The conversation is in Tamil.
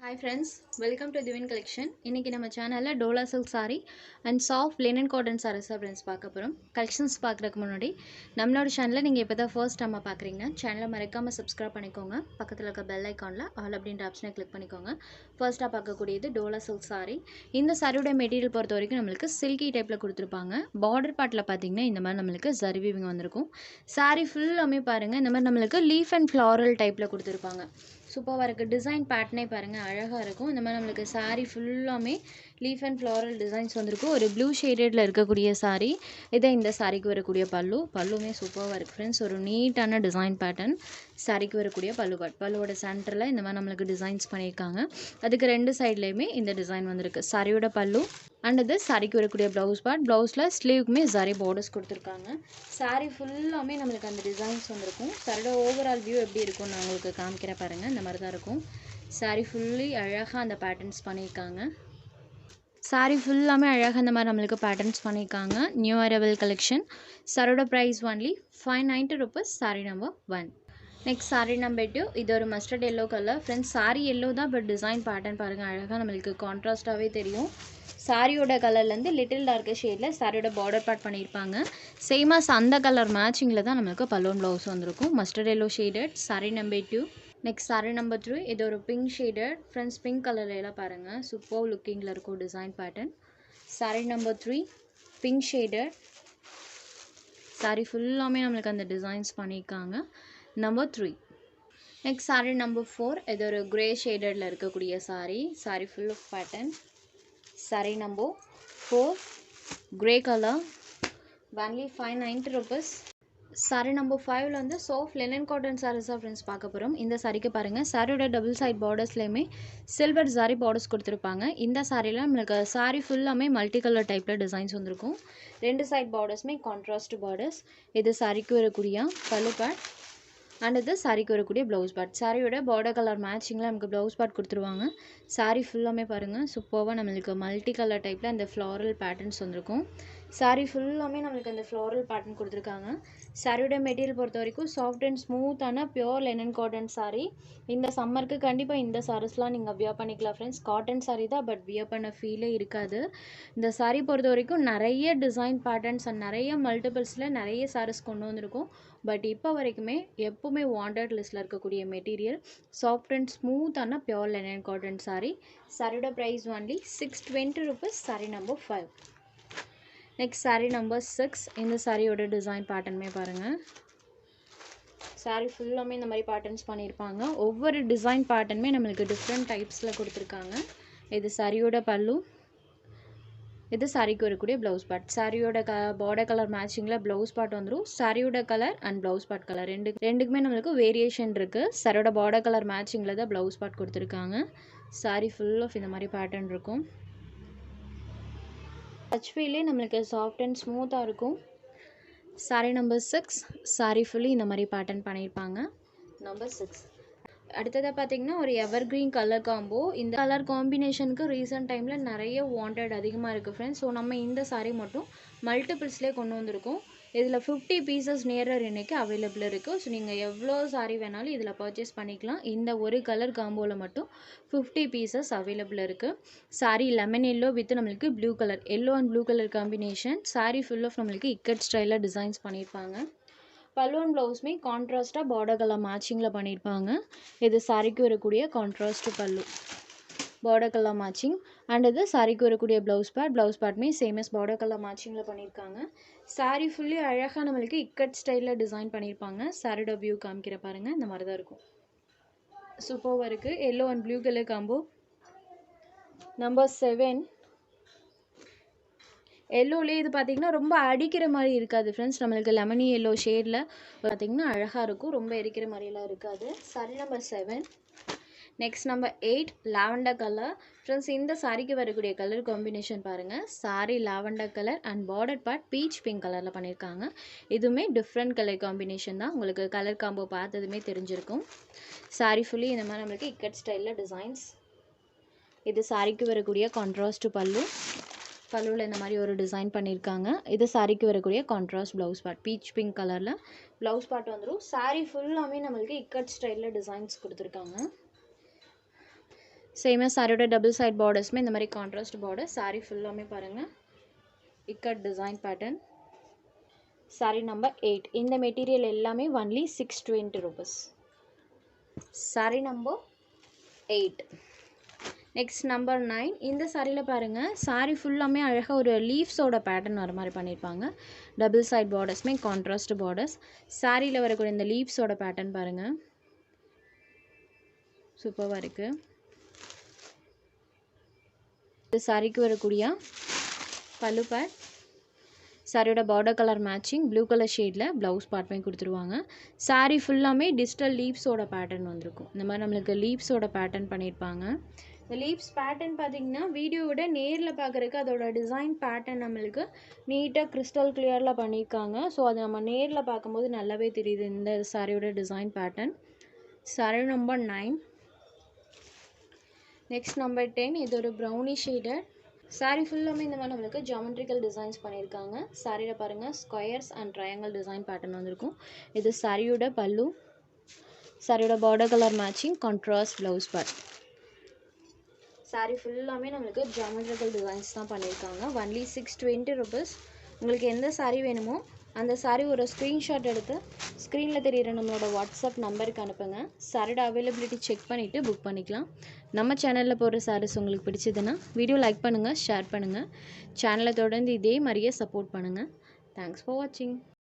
Hi friends, welcome to Divine Collection. இன்னைக்கு நம்ம சேனல்ல Dola silk saree and soft linen cotton sarees friends பார்க்க போறோம். கலெக்ஷன்ஸ் பார்க்கறதுக்கு முன்னாடி நம்மளோட சேனலை நீங்க இப்போதான் ஃபர்ஸ்ட் டைம் பார்க்கறீங்க. சேனலை மறக்காம subscribe பண்ணிக்கோங்க. பக்கத்துல இருக்க bell iconல all அப்படிங்கற ஆப்ஷனை கிளிக் பண்ணிக்கோங்க. ஃபர்ஸ்டா பார்க்கக்கூடியது டோலா சில்க் saree. இந்த சாரியோட மெட்டீரியல் பொறுத்த வரைக்கும் நமக்கு silky டைப்ல கொடுத்திருப்பாங்க. border partல பாத்தீங்கன்னா இந்த மாதிரி நமக்கு zari weaving வந்திருக்கும். saree ஃபுல்லாமே பாருங்க இந்த மாதிரி நமக்கு leaf and floral டைப்ல கொடுத்திருப்பாங்க. சூப்பராக இருக்குது டிசைன் பேட்டர்னே பாருங்கள் அழகாக இருக்கும். இந்த மாதிரி நம்மளுக்கு saree ஃபுல்லாமே லீஃப் அண்ட் ஃப்ளாரல் டிசைன்ஸ் வந்திருக்கும். ஒரு ப்ளூ ஷேடடில் இருக்கக்கூடிய saree. இதை இந்த சாரிக்கு வரக்கூடிய பல்லுமே சூப்பராக இருக்குது ஃப்ரெண்ட்ஸ். ஒரு நீட்டான டிசைன் பேட்டர்ன் சாரிக்கு வரக்கூடிய பல்லுவோட சென்டரில் இந்த மாதிரி நம்மளுக்கு டிசைன்ஸ் பண்ணியிருக்காங்க. அதுக்கு ரெண்டு சைட்லேயுமே இந்த டிசைன் வந்திருக்கு. சாரியோட பல்லு அண்ட் இது சாரிக்கு வரக்கூடிய ப்ளவுஸ் பார்ட். ப்ளவுஸில் ஸ்லீவுக்குமே ஜரி பார்டர்ஸ் கொடுத்துருக்காங்க. சாரீ ஃபுல்லாமே நம்மளுக்கு அந்த டிசைன்ஸ் வந்திருக்கும். சாரியோட ஓவரால் வியூ எப்படி இருக்கும்னு நான் உங்களுக்கு காமிக்கிறேன் பாருங்கள். இந்த மாதிரி தான் இருக்கும். சாரீ ஃபுல்லி அழகாக அந்த பேட்டர்ன்ஸ் பண்ணியிருக்காங்க. சாரீ ஃபுல்லாமே அழகாக இந்த மாதிரி நம்மளுக்கு பேட்டர்ன்ஸ் பண்ணியிருக்காங்க. New arrival collection. சாரோட price only 590 rupees. Sari number 1. Next sari number 2. இது ஒரு mustard yellow colour friends. Sari yellow தான், பட் டிசைன் பேட்டர்ன் பாருங்கள் அழகாக நம்மளுக்கு கான்ட்ராஸ்டாகவே தெரியும். சாரியோட கலர்லேருந்து லிட்டில் டார்க்கர் ஷேடில் சாரியோட பார்டர் பார்ட் பண்ணியிருப்பாங்க. சேமாஸ் அந்த கலர் மேட்சிங்கில் தான் நம்மளுக்கு பலூன் ப்ளவுஸ் வந்திருக்கும். Mustard yellow shaded. Sari number 2. Next sari number 3. இது ஒரு பிங்க் ஷேடட் ஃப்ரெண்ட்ஸ். பிங்க் கலர்லாம் பாருங்கள் சூப்பர் லுக்கிங்கில் இருக்கும் design pattern. Sari number 3 pink shaded. Sari ஃபுல்லாமே நம்மளுக்கு அந்த டிசைன்ஸ் பண்ணியிருக்காங்க. நம்பர் 3. Next sari number 4. இது ஒரு கிரே ஷேடடில் இருக்கக்கூடிய sari full of pattern. Sari number 4 grey colour only 590 rupees. Sari number 5ல வந்து சாஃப்ட் லினன் காட்டன் சாரீஸாக ஃப்ரெண்ட்ஸ் பார்க்க போகிறோம். இந்த சாரிக்கு பாருங்கள் சாரியோட டபுள் சைட் பார்டர்ஸ்லேயுமே சில்வர் சாரி பார்டர்ஸ் கொடுத்துருப்பாங்க. இந்த சாரியில் நம்மளுக்கு சாரீ ஃபுல்லாமே மல்டி கலர் டைப்பில் டிசைன்ஸ் வந்திருக்கும். ரெண்டு சைட் பார்டர்ஸுமே கான்ட்ராஸ்ட் பார்டர்ஸ். இது சாரிக்கு வரக்கூடிய பல்லு பார்ட் அண்ட் இது சாரிக்கு வரக்கூடிய ப்ளவுஸ் பார்ட். சாரியோட பார்டர் கலர் மேட்சிங்கில் நமக்கு ப்ளவுஸ் பார்ட் கொடுத்துருவாங்க. சாரீ ஃபுல்லாமே பாருங்கள் சூப்பராக நம்மளுக்கு மல்டி கலர் டைப்பில் அந்த ஃப்ளாரல் பேட்டர்ன்ஸ் வந்திருக்கும். சாரீ ஃபுல்லாமே நம்மளுக்கு அந்த ஃப்ளாரல் பேட்டர்ன் கொடுத்துருக்காங்க. சாரியோட மெட்டீரியல் பொறுத்த வரைக்கும் சாஃப்ட் அண்ட் ஸ்மூத்தான பியோர் லினன் காட்டன் சாரீ. இந்த சம்மருக்கு கண்டிப்பாக இந்த சாரீஸ்லாம் நீங்கள் வியர் பண்ணிக்கலாம் ஃப்ரெண்ட்ஸ். காட்டன் சாரீ தான், பட் வியர் பண்ண ஃபீலே இருக்காது. இந்த சாரீ பொறுத்த வரைக்கும் நிறைய டிசைன் பேட்டர்ன்ஸ் அண்ட் நிறைய மல்டிபிள்ஸில் நிறைய சாரீஸ் கொண்டு வந்திருக்கும். பட் இப்போ வரைக்குமே எப்போவுமே வாண்டட் லிஸ்ட்டில் இருக்கக்கூடிய மெட்டீரியல் சாஃப்ட் அண்ட் ஸ்மூத்தான பியோர் லினன் காட்டன் சாரீ. சாரியோட price only 620 rupees. Sari number 5. Next sari number 6. இந்த சாரியோட டிசைன் பேட்டர்னுமே பாருங்கள். சாரீ ஃபுல்லாமே இந்த மாதிரி பேட்டர்ன்ஸ் பண்ணியிருப்பாங்க. ஒவ்வொரு டிசைன் பேட்டர்னுமே நம்மளுக்கு டிஃப்ரெண்ட் டைப்ஸில் கொடுத்துருக்காங்க. இது சாரியோட பல்லு. இது சாரிக்கு வரக்கூடிய ப்ளவுஸ் பார்ட். சாரியோட பார்டர் கலர் மேட்சிங்கில் ப்ளவுஸ் பார்ட் வந்துடும். சாரியோட colour and blouse part colour ரெண்டுக்குமே நம்மளுக்கு வேரியேஷன் இருக்குது. சாரியோட பார்டர் கலர் மேட்சிங்கில் தான் ப்ளவுஸ் பார்ட் கொடுத்துருக்காங்க. சாரீ ஃபுல் ஆஃப் இந்த மாதிரி பேட்டர்ன் இருக்கும். டச் ஃபீலே நம்மளுக்கு சாஃப்ட் அண்ட் ஸ்மூத்தாக இருக்கும். சாரீ நம்பர் 6. சாரீ ஃபுல்லி இந்த மாதிரி பேட்டர்ன் பண்ணியிருப்பாங்க. நம்பர் 6. அடுத்ததாக பார்த்தீங்கன்னா ஒரு எவர் கிரீன் கலர் காம்போ. இந்த கலர் காம்பினேஷனுக்கு ரீசெண்ட் டைமில் நிறைய வாண்டட் அதிகமாக இருக்குது ஃப்ரெண்ட்ஸ். ஸோ நம்ம இந்த சாரீ மட்டும் மல்டிபிள்ஸ்லேயே கொண்டு வந்திருக்கோம். இதில் 50 பீசஸ் நியரர் இன்றைக்கி அவைலபிள் இருக்குது. ஸோ நீங்கள் எவ்வளோ சாரீ வேணாலும் இதில் பர்ச்சேஸ் பண்ணிக்கலாம். இந்த ஒரு கலர் காம்போவில் மட்டும் 50 பீசஸ் அவைலபிள் இருக்குது. சாரீ லெமன் எல்லோ வித் நம்மளுக்கு blue colour, yellow and blue colour combination. Saree full of நம்மளுக்கு இக்கட் ஸ்டைலில் டிசைன்ஸ் பண்ணியிருப்பாங்க. பல்லுவன் ப்ளவுஸுமே கான்ட்ராஸ்ட்டாக பார்டர் கலர் மேட்சிங்கில் பண்ணியிருப்பாங்க. இது சாரிக்கு வரக்கூடிய கான்ட்ராஸ்ட் பல்லு, பார்டர் கலர் மேட்சிங். அண்ட் இது சாரிக்கு வரக்கூடிய ப்ளவுஸ் பார்ட்மே சேமஸ் பார்டர் கலர் மேட்சிங்கில் பண்ணியிருக்காங்க. சாரீ ஃபுல்லி அழகாக நம்மளுக்கு இக்கட் ஸ்டைலில் டிசைன் பண்ணியிருப்பாங்க. சாரியோட வியூ காமிக்கிற பாருங்கள். இந்த மாதிரி தான் இருக்கும். சூப்பராக இருக்குது. Yellow and blue colour combo. Number 7. எல்லோலேயே இது பார்த்திங்கன்னா ரொம்ப அடிக்கிற மாதிரி இருக்காது ஃப்ரெண்ட்ஸ். நம்மளுக்கு லெமனி எல்லோ ஷேடில் பார்த்திங்கன்னா அழகாக இருக்கும். ரொம்ப எரிக்கிற மாதிரிலாம் இருக்காது. Sari number 7. Next number 8 lavender colour friends. இந்த சாரிக்கு வரக்கூடிய கலர் காம்பினேஷன் பாருங்கள். Sari lavender colour and border part beach pink கலரில் பண்ணியிருக்காங்க. இதுவுமே டிஃப்ரெண்ட் கலர் காம்பினேஷன் தான். உங்களுக்கு கலர் காம்போ பார்த்ததுமே தெரிஞ்சிருக்கும். சாரீ ஃபுல்லி இந்த மாதிரி நம்மளுக்கு இக்கட் ஸ்டைலில் டிசைன்ஸ். இது சாரிக்கு வரக்கூடிய கான்ட்ராஸ்ட் பல்லு. பல்லுவில் இந்த மாதிரி ஒரு டிசைன் பண்ணியிருக்காங்க. இது சாரிக்கு வரக்கூடிய contrast blouse part beach pink கலரில் ப்ளவுஸ் பார்ட் வந்துடும். சாரீ ஃபுல்லாமே நம்மளுக்கு இக்கட் ஸ்டைலில் டிசைன்ஸ் கொடுத்துருக்காங்க. சேமாக சாரியோட டபுள் சைட் பார்டர்ஸுமே இந்த மாதிரி கான்ட்ராஸ்ட் பார்டர். சாரி ஃபுல்லாமே பாருங்கள் ikat design pattern. Sorry number 8. இந்த மெட்டீரியல் எல்லாமே only 620 rupees. Sorry number 8. Next number 9. இந்த சாரியில் பாருங்கள் சாரி ஃபுல்லாமே அழகாக ஒரு லீவ்ஸோட பேட்டர்ன் வர மாதிரி பண்ணியிருப்பாங்க. டபுள் சைட் பார்டர்ஸுமே கான்ட்ராஸ்ட் பார்டர்ஸ். சாரியில் வரக்கூடிய இந்த லீவ்ஸோட பேட்டர்ன் பாருங்கள் சூப்பராக இருக்குது. இந்த சாரிக்கு வரக்கூடிய பல்லு பேட். சாரியோட border colour matching blue colour ஷேடில் ப்ளவுஸ் பார்ட்மே கொடுத்துருவாங்க. சாரி ஃபுல்லாமே டிஜிட்டல் லீவ்ஸோட பேட்டர்ன் வந்திருக்கும். இந்த மாதிரி நம்மளுக்கு லீவ்ஸோட பேட்டர்ன் பண்ணியிருப்பாங்க. இந்த லீவ்ஸ் பேட்டர்ன் பார்த்திங்கன்னா வீடியோவோட நேரில் பார்க்குறதுக்கு அதோட டிசைன் பேட்டர்ன் நம்மளுக்கு நீட்டாக கிறிஸ்டல் கிளியரில் பண்ணியிருக்காங்க. ஸோ அது நம்ம நேரில் பார்க்கும்போது நல்லாவே தெரியுது இந்த சாரியோட design pattern. Sorry number 9. Next number 10. இது ஒரு ப்ரௌனி ஷேடட். சாரி ஃபுல்லாமே இந்த மாதிரி நம்மளுக்கு ஜாமெட்ரிக்கல் டிசைன்ஸ் பண்ணியிருக்காங்க. சாரியில் பாருங்கள் squares and triangle design pattern வந்திருக்கும். இது சாரியோட பல்லு. சாரியோட border colour matching contrast blouse part. Sorry ஃபுல்லாமே நம்மளுக்கு ஜாமெட்ரிக்கல் டிசைன்ஸ் தான் பண்ணியிருக்காங்க. Only 620 rupees. உங்களுக்கு எந்த சாரி வேணுமோ அந்த சாரி ஒரு ஸ்க்ரீன்ஷாட் எடுத்து ஸ்க்ரீனில் தெரிகிற நம்மளோட வாட்ஸ்அப் நம்பருக்கு அனுப்புங்க. சாரியோட அவைலபிலிட்டி செக் பண்ணிவிட்டு புக் பண்ணிக்கலாம். நம்ம சேனலில் போடுற சாரீஸ் உங்களுக்கு பிடிச்சதுன்னா வீடியோ லைக் பண்ணுங்கள், ஷேர் பண்ணுங்கள். சேனலை தொடர்ந்து இதே மாதிரியே சப்போர்ட் பண்ணுங்கள். தேங்க்ஸ் ஃபார் வாட்சிங்.